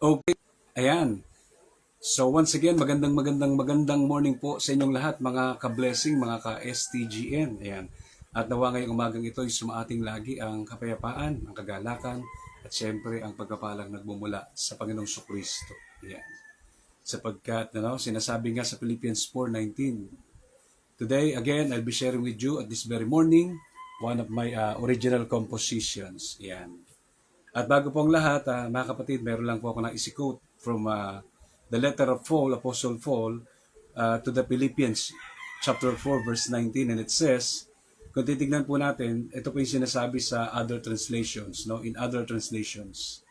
Okay, ayan. So once again, magandang morning po sa inyong lahat, mga ka-blessing, mga ka-STGN. Ayan. At nawa ngayong umagang ito ay sumaating lagi ang kapayapaan, ang kagalakan, at syempre ang pagpapalang nagmumula sa Panginoong Kristo. Ayan. Sapagkat sinasabi nga sa Philippians 4:19, today again I'll be sharing with you at this very morning one of my original compositions. Ayan. At bago po ang lahat, mga kapatid, meron lang po ako na isi-quote from the letter of Paul, Apostle Paul, to the Philippians, chapter 4, verse 19, and it says, kung titignan po natin, ito po yung sinasabi sa other translations, in other translations.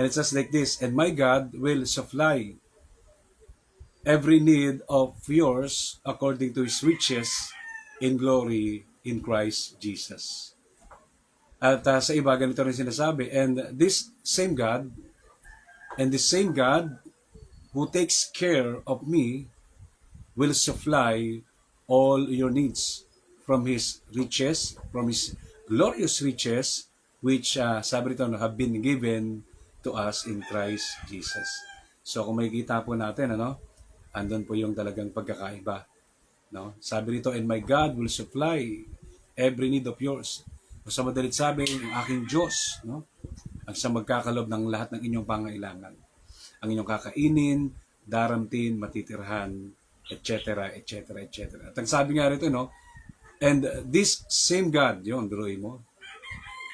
And it says like this, and my God will supply every need of yours according to His riches in glory in Christ Jesus. At sa iba, ganito rin sinasabi, and this same God who takes care of me will supply all your needs from His riches, from His glorious riches, which, sabi rito, have been given to us in Christ Jesus. So kung makikita po natin, andun po yung talagang pagkakaiba. Sabi rito, and my God will supply every need of yours. Sa madalit sabi, ang aking Diyos, ang siyang magkakalob ng lahat ng inyong pangailangan. Ang inyong kakainin, daramtin, matitirhan, etc., etc., etc. At ang sabi nga rito, and this same God, yun, duruin mo.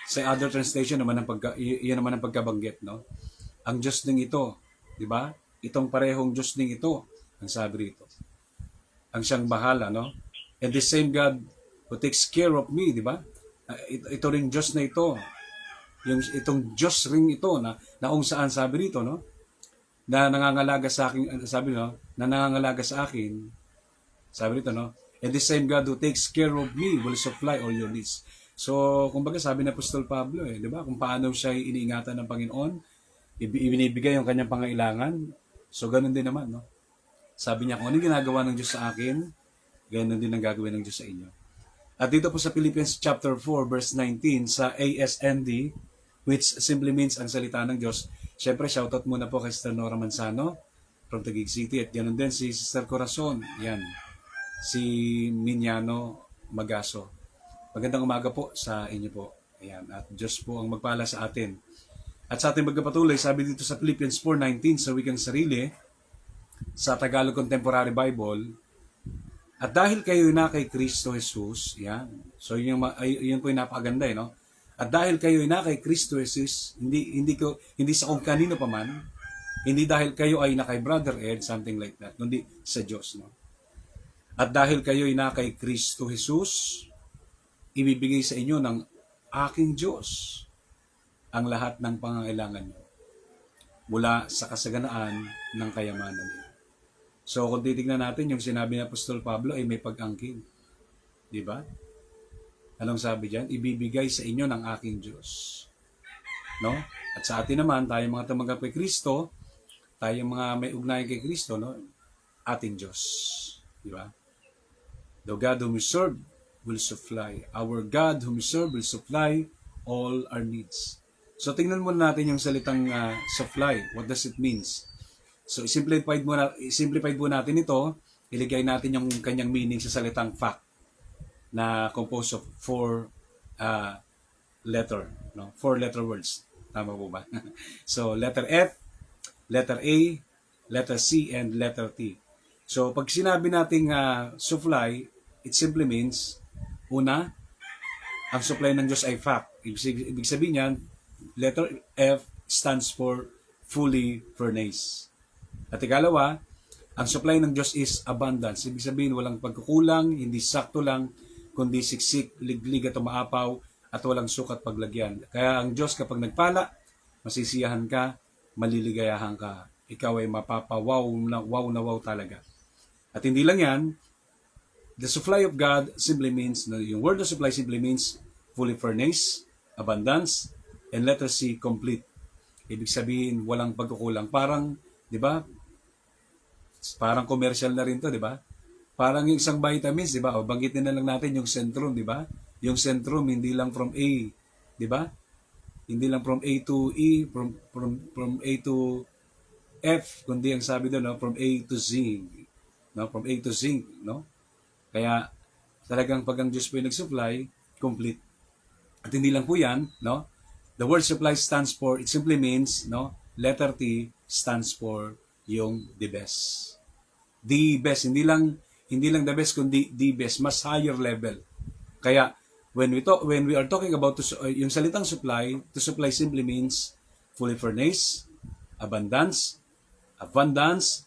Sa other translation naman iyan naman ang pagkabanggit, Ang Diyos ding ito, di ba? Itong parehong Diyos ding ito, ang sabi rito. Ang siyang bahala, And this same God who takes care of me, di ba? Ito ring Diyos na ito, itong Diyos ring ito na kung saan sabi rito, na nangangalaga sa akin, sabi na nangangalaga sa akin, sabi rito, and the same God who takes care of me will supply all your needs. So, kumbaga sabi ni Apostol Pablo, di ba, kung paano siya iniingatan ng Panginoon, ibinibigay yung kanyang pangailangan, so ganun din naman, Sabi niya, kung anong ginagawa ng Diyos sa akin, ganun din ang gagawin ng Diyos sa inyo. At dito po sa Philippians chapter 4 verse 19 sa ASND, which simply means ang salita ng Diyos. Siyempre, shoutout muna po kay Sister Nora Manzano from Taguig City. At ganoon din si Sister Corazon. Yan. Si Minyano Magaso. Magandang umaga po sa inyo po. Ayan. At Diyos po ang magpala sa atin. At sa ating magpapatuloy, sabi dito sa Philippians 4:19 sa wikang sarili, sa Tagalog Contemporary Bible, at dahil kayo na kay Kristo Jesus, yan. So yun po yung napakaganda, At dahil kayo na kay Kristo Jesus, hindi sa kung kanino pa man, hindi dahil kayo ay na kay Brother Ed, something like that, kundi sa Diyos, At dahil kayo ay na kay Kristo Jesus, ibibigay sa inyo ng aking Diyos ang lahat ng pangangailangan niyo mula sa kasaganaan ng kayamanan niyo. So kung titignan natin yung sinabi ni Apostol Pablo ay may pag-angkin. Di ba? Anong sabi diyan? Ibibigay sa inyo ng aking Diyos. At sa atin naman, tayo mga tumanggap kay Kristo, tayo mga may ugnayan kay Kristo, ating Diyos. Di ba? The God whom we serve will supply. Our God whom we serve will supply all our needs. So tingnan muna natin yung salitang supply. What does it means? So, simplified po natin ito, iligay natin yung kanyang meaning sa salitang fact na composed of four letter words. Tama po ba? So, letter F, letter A, letter C, and letter T. So, pag sinabi nating supply, it simply means, una, ang supply ng Diyos ay fact. Ibig sabihin yan, letter F stands for fully furnished. At ikalawa, ang supply ng Diyos is abundance. Ibig sabihin, walang pagkukulang, hindi sakto lang, kundi siksik, liglig at umaapaw, at walang sukat paglagyan. Kaya ang Diyos kapag nagpala, masisiyahan ka, maliligayahan ka. Ikaw ay mapapawaw na wow talaga. At hindi lang yan, the supply of God simply means, yung word of supply simply means fully furnished, abundance, and letter C, complete. Ibig sabihin, walang pagkukulang. Parang, di ba? Parang commercial na rin to, di ba? Parang yung isang vitamins, di ba? O banggitin na lang natin yung Centrum, di ba? Yung Centrum hindi lang from A, di ba? Hindi lang from A to E, from A to F, kundi ang sabi doon, no, from A to Z. No, from A to Z, no? Kaya talagang pag ang Diyos po yung nag-supply, complete. At hindi lang po yan, no? The word supply stands for, it simply means, no? Letter T stands for yung the best. The best, hindi lang the best kundi the best, mas higher level. Kaya when we are talking about yung salitang supply, to supply simply means fully furnished, abundance,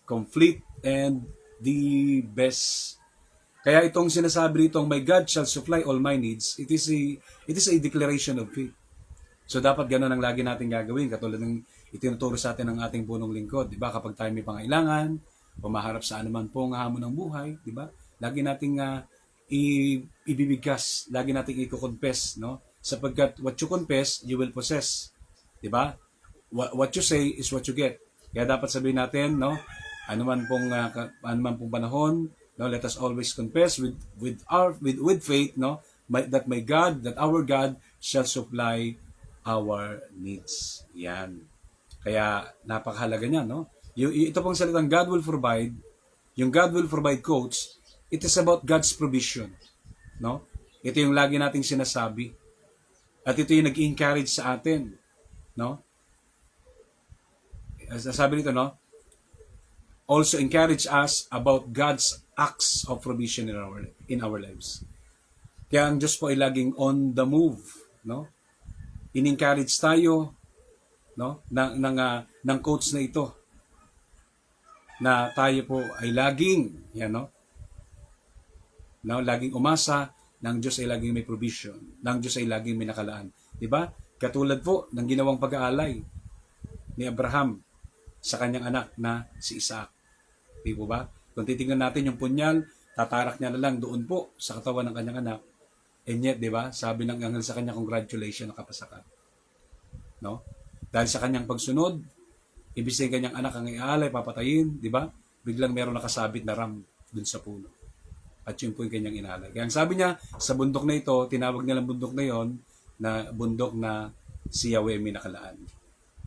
complete, and the best. Kaya itong sinasabi rito, my God shall supply all my needs, it is a declaration of faith. So dapat ganoon ang lagi natin gagawin, katulad ng itinuturo sa atin ng ating punong lingkod, 'di ba? Kapag tayo may pangailangan, pumaharap sa anuman pong hamon ng buhay, 'di ba? Lagi nating ibibigkas, lagi nating i-confess, no? Sapagkat what you confess, you will possess. 'Di ba? What you say is what you get. Kaya dapat sabihin natin, no? Anuman pong panahon, no? Let us always confess with faith, no? That our God shall supply our needs. Yan. Kaya napakahalaga niya, no? Ito pong salitang God will provide, yung God will provide quotes, it is about God's provision, no? Ito yung lagi nating sinasabi. At ito yung nag-encourage sa atin, no? Sabi nito, no? Also encourage us about God's acts of provision in our lives. Kaya ang Diyos po ay laging on the move, no? In-encourage tayo, no, ng quotes na ito, na tayo po ay laging, yan, no, laging umasa, ng Diyos ay laging may provision, ng Diyos ay laging may nakalaan. Diba? Katulad po ng ginawang pag-aalay ni Abraham sa kanyang anak na si Isaac. Di po ba? Kung titingnan natin yung punyal, tatarak niya na lang doon po sa katawan ng kanyang anak. And yet, di ba, sabi ng anghel sa kanya, congratulations, nakapasa ka. No? Dahil sa kanyang pagsunod, ibig sabihin kanyang anak ang iaalay, papatayin, di ba? Biglang meron nakasabit na ram dun sa puno. At yun po yung kanyang inaalay. Kaya ang sabi niya, sa bundok na ito, tinawag nilang bundok na yon na bundok na si Yahweh may nakalaan.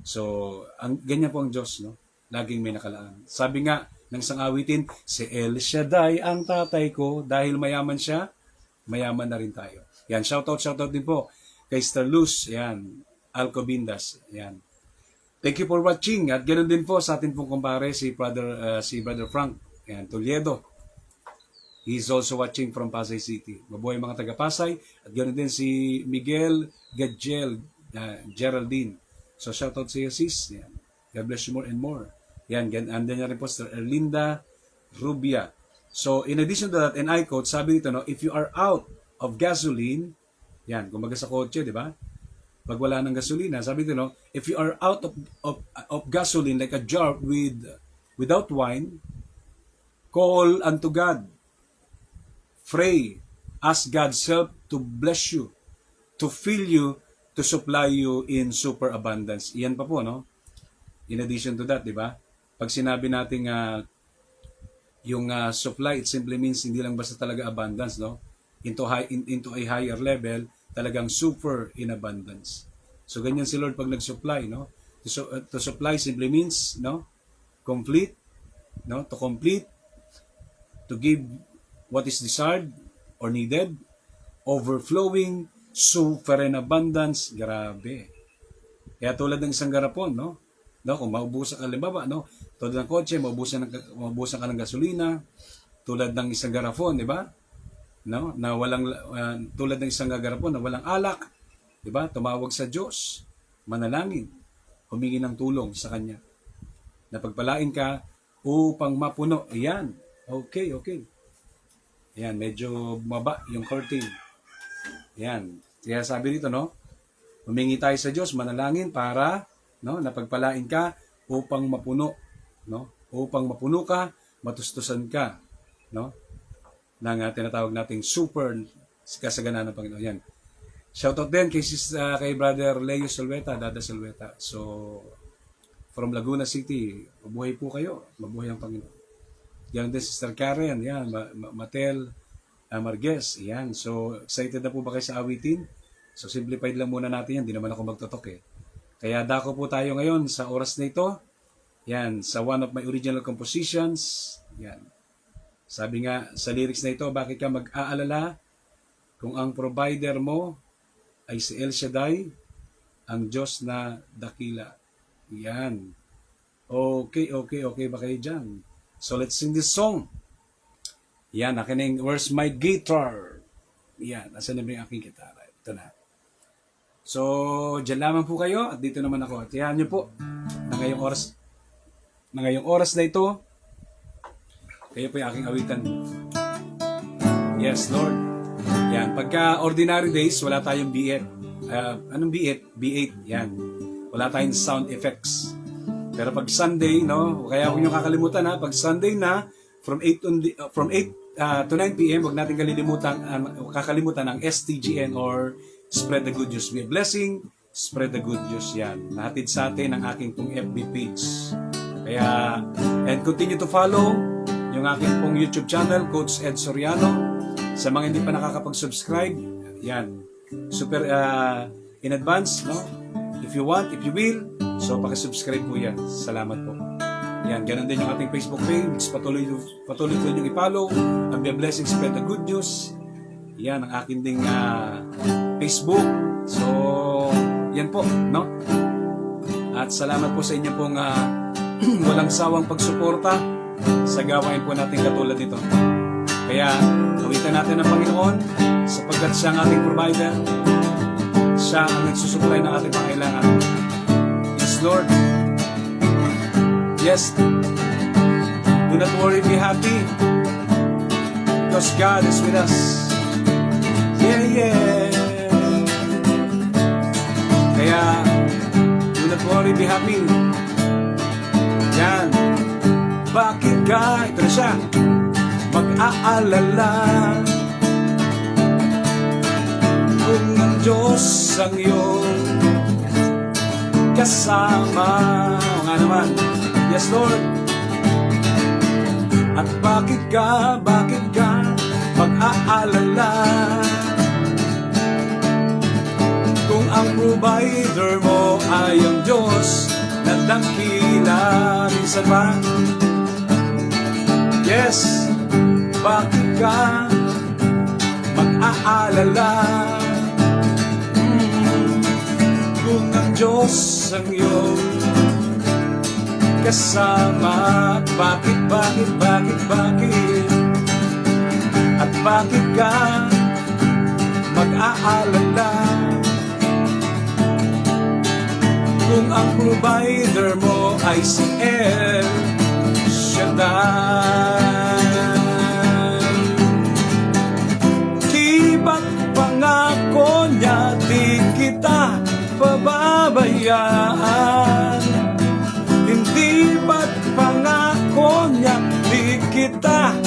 So, ganyan po ang Diyos, no? Laging may nakalaan. Sabi nga ng isang awitin, si El Shaddai ang tatay ko, dahil mayaman siya, mayaman na rin tayo. Yan, shoutout din po kay Star Luz, yan, Alcobindas, yan. Thank you for watching. At ganoon din po sa atin pong kumpare si Brother Frank, yan, Toledo. He's also watching from Pasay City. Mabuhay mga taga-Pasay. At ganoon din si Miguel Gadgel, Geraldine. So shoutout sa iyo, sis. Yan. God bless you more and more. Yan, and then rin po Sir Erlinda Rubia. So, in addition to that, and I quote, sabi dito, no, if you are out of gasoline, yan, kumbaga sa kotse, di ba? Pag wala ng gasolina, sabi dito, no, if you are out of gasoline, like a jar without wine, call unto God. Pray, ask God's help to bless you, to fill you, to supply you in superabundance. Iyan pa po, no? In addition to that, di ba? Pag sinabi natin yung supply, it simply means hindi lang basta talaga abundance, no? Into a higher level, talagang super in abundance. So ganyan si Lord pag nag-supply, no? To supply simply means, no? Complete, no? To complete, to give what is desired or needed, overflowing, super in abundance, grabe. Kaya tulad ng isang garapon, no? Kung maubusan ka, halimbawa, no? Tulad ng kotse, maubusan ka ng gasolina, tulad ng isang garapon, di ba? No? Na walang tulad ng isang garapon na walang alak, di ba? Tumawag sa Diyos, manalangin, humingi ng tulong sa Kanya. Na pagpalain ka upang mapuno. Ayan. Okay. Ayan, medyo bumaba yung curtain. Ayan. Kaya sabi dito, no? Humingi tayo sa Diyos, manalangin para, no, napagpalain ka upang mapuno, no? Upang mapuno ka, matustusan ka, no? Ng tinatawag nating super kasaganaan ng Panginoon. Yan. Shoutout din kay Brother Leo Solveta, Dada Solveta. So, from Laguna City, mabuhay po kayo. Mabuhay ang Panginoon. Yan din Sister Karen, yan, Matel Marquez, yan. So, excited na po ba kayo sa awitin? So, simplified lang muna natin yan. Di naman ako magtotok eh. Kaya dako po tayo ngayon sa oras na ito. Yan, sa one of my original compositions. Yan. Sabi nga sa lyrics na ito, bakit ka mag-aalala kung ang provider mo ay si El Shaddai, ang Diyos na dakila. Yan. Okay ba kayo dyan? So let's sing this song. Yan, akin where's my guitar? Yan, nasa na ba yung aking gitara? Ito na. So, dyan lamang po kayo at dito naman ako. At yan nyo po na ngayong oras na ito, kayo po yung aking awitan. Yes, Lord. Yan, pagka ordinary days, wala tayong B8. Anong B8? B8, yan. Wala tayong sound effects. Pero pag Sunday, no, kaya huwag nyo kakalimutan ha, pag Sunday na, from 8 to 9 p.m., huwag natin kakalimutan ang STGN or Spread the Good News. Be a blessing, spread the good news. Yan. Nahatid sa atin ang aking pong FB page. Kaya, and continue to follow yung aking pong YouTube channel, Coach Ed Soriano. Sa mga hindi pa nakakapag-subscribe, yan. Super in advance, no? If you want, if you will, so pakisubscribe po yan. Salamat po. Yan, ganun din yung ating Facebook page. Patuloy po yung i-follow. And be a blessing, spread the good news. Yan, ang akin ding Facebook. So, yan po, no? At salamat po sa inyo pong walang sawang pagsuporta sa gawain po natin katulad nito. Kaya, awitan natin ang Panginoon sapagkat siya ang ating provider. Siya ang nagsusupply ng ating pangailangan. Yes, Lord. Yes. Do not worry, be happy. Because God is with us. Yeah. Kaya, do not worry, be happy. Yan. Bakit ka, ito na siya, mag-aalala kung ang Diyos ang iyong kasama? O nga naman, yes Lord. At bakit ka mag-aalala kung ang provider mo ay ang Diyos na dakila? Minsan ba? Yes, bakit ka mag-aalala kung ang Diyos ang iyong kasama? Bakit? At bakit ka mag-aalala kung ang provider mo ay si El Shaddai? Tiba't pangako niya, di kita pababayaan. Hindi ba't pangako niya, di kita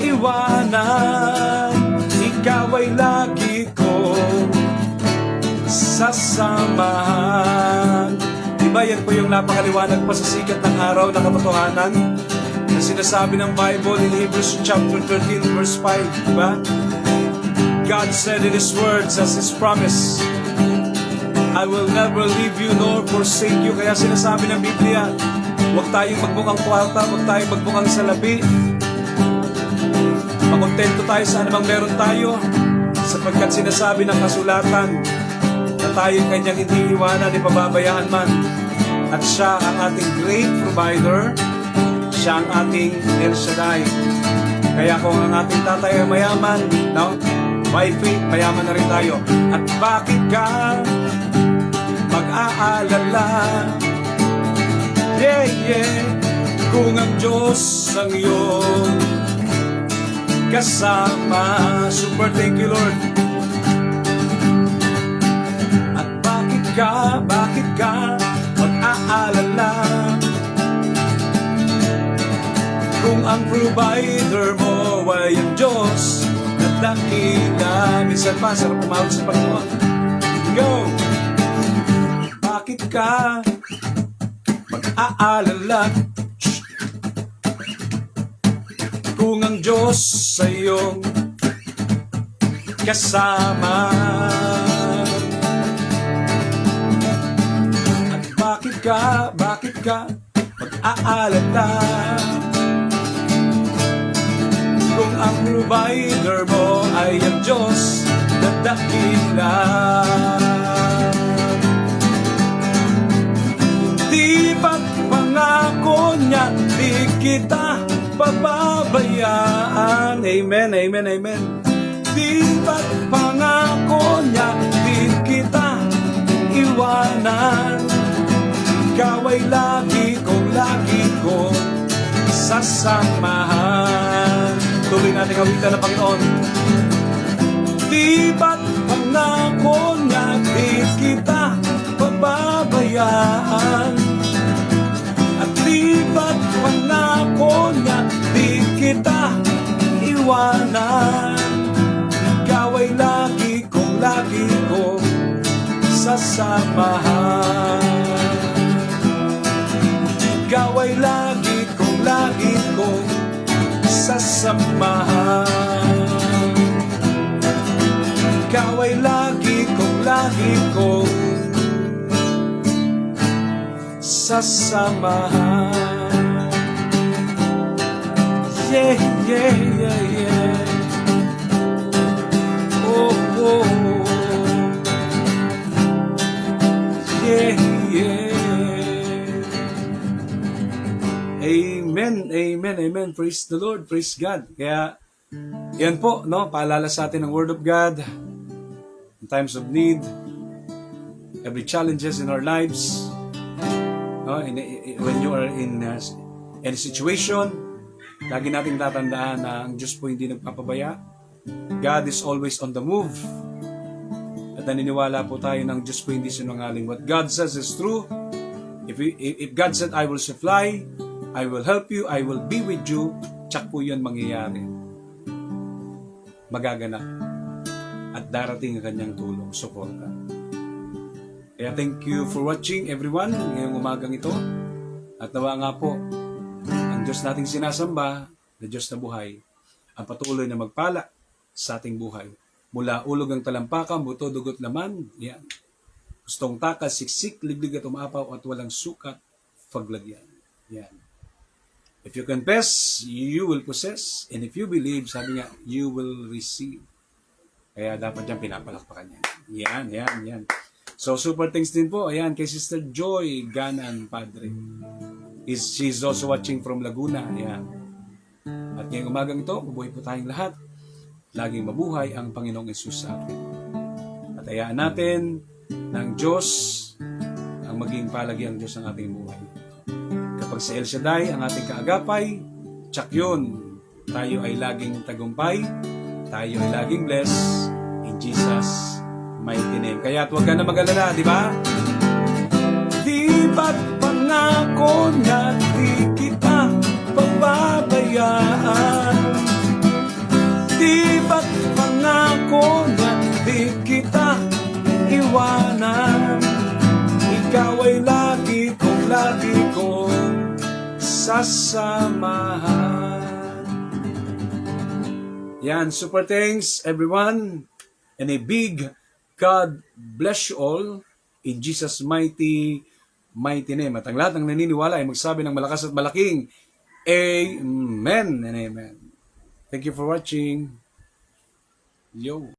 iiwanan. Ikaw ay lagi ko sasamahan. Diba yan po yung napakaliwanag pa sa sikat ng araw na katotohanan na sinasabi ng Bible in Hebrews chapter 13 verse 5, diba? God said in His words as His promise, I will never leave you nor forsake you. Kaya sinasabi ng Biblia, huwag tayong magbukang kwarta, huwag tayong magbukang salapi. Makontento tayo sa anumang meron tayo, sapagkat sinasabi ng kasulatan na tayo kanyang hindi iwanan ni pababayaan man. At siya ang ating great provider, siya ang ating El Shaddai. Kaya kung ang ating tatay ay mayaman, no? By faith, mayaman na rin tayo. At bakit ka mag-aalala? Yeah, kung ang Diyos ang iyong kasama. Super thank you, Lord. At bakit ka mag-aalala kung ang provider mo ay ang Diyos na dakila? Minsan pa, sarap umawag sa Panginoon. Go! Bakit ka mag-aalala kung ang Diyos sa iyong kasama? At bakit ka aalala. Kung ang provider mo ay ang Diyos na dakila, di ba't pangako niya, di kita pababayaan. Amen, amen, amen. Di ba't pangako niya, di kita iwanan. Ikaw ay lagi kong sasamahan. Tuloy natin awitan ng Panginoon. Di ba't pangako niya, di kita pababayaan. At di ba't pangako niya, di kita iwanan. Ikaw ay lagi kong sasamahan. Ikaw ay lagi kong sasamahan. Ikaw ay lagi kong sasamahan. Yeah, yeah, yeah, yeah. Oh, oh. Yeah, yeah. Amen, amen, amen. Praise the Lord, praise God. Kaya, yan po, no? Paalala sa atin ng Word of God in times of need, every challenges in our lives, no? When you are in any situation, lagi nating tatandaan na ang Diyos po hindi nagpapabaya. God is always on the move. At naniniwala po tayo ng Diyos po hindi sinungaling. What God says is true. If God said, I will supply, I will help you, I will be with you, tsak po yun mangyayari. Magaganap. At darating ang kanyang tulong, suporta. Kaya thank you for watching everyone ngayong umagang ito. At nawa nga po, ang Diyos nating sinasamba, na Diyos na buhay, ang patuloy na magpala sa ating buhay. Mula ulog ang talampakan, buto, dugot, laman, yan. Gustong takas, siksik, liglig at umapaw at walang sukat, faglagyan. Yan. If you confess, you will possess. And if you believe, sabi nga, you will receive. Kaya dapat yan pinapalakpakan niya. Yan, yan, yan. So, super thanks din po. Ayan, kay Sister Joy Ganan, Padre. She's also watching from Laguna. Ayan. At ngayong umagang ito, mabuhay po tayong lahat. Laging mabuhay ang Panginoong Yesus sa atin. At hayaan natin ng Diyos ang maging palagiang Diyos ng ating buhay. Kapag si El Shaddai ang ating kaagapay, tsak yun, tayo ay laging tagumpay, tayo ay laging blessed in Jesus' mighty name. Kaya huwag ka na mag-alala, di ba? Di ba't pangako na di kita pababayaan? Di ba't pangako na di kita iwanan? Ikaw ay lagi kong sasamahan. Yan, super thanks everyone. And a big God bless you all in Jesus' mighty name. At ang lahat ng naniniwala ay magsabi ng malakas at malaking Amen and Amen. Thank you for watching. Yo.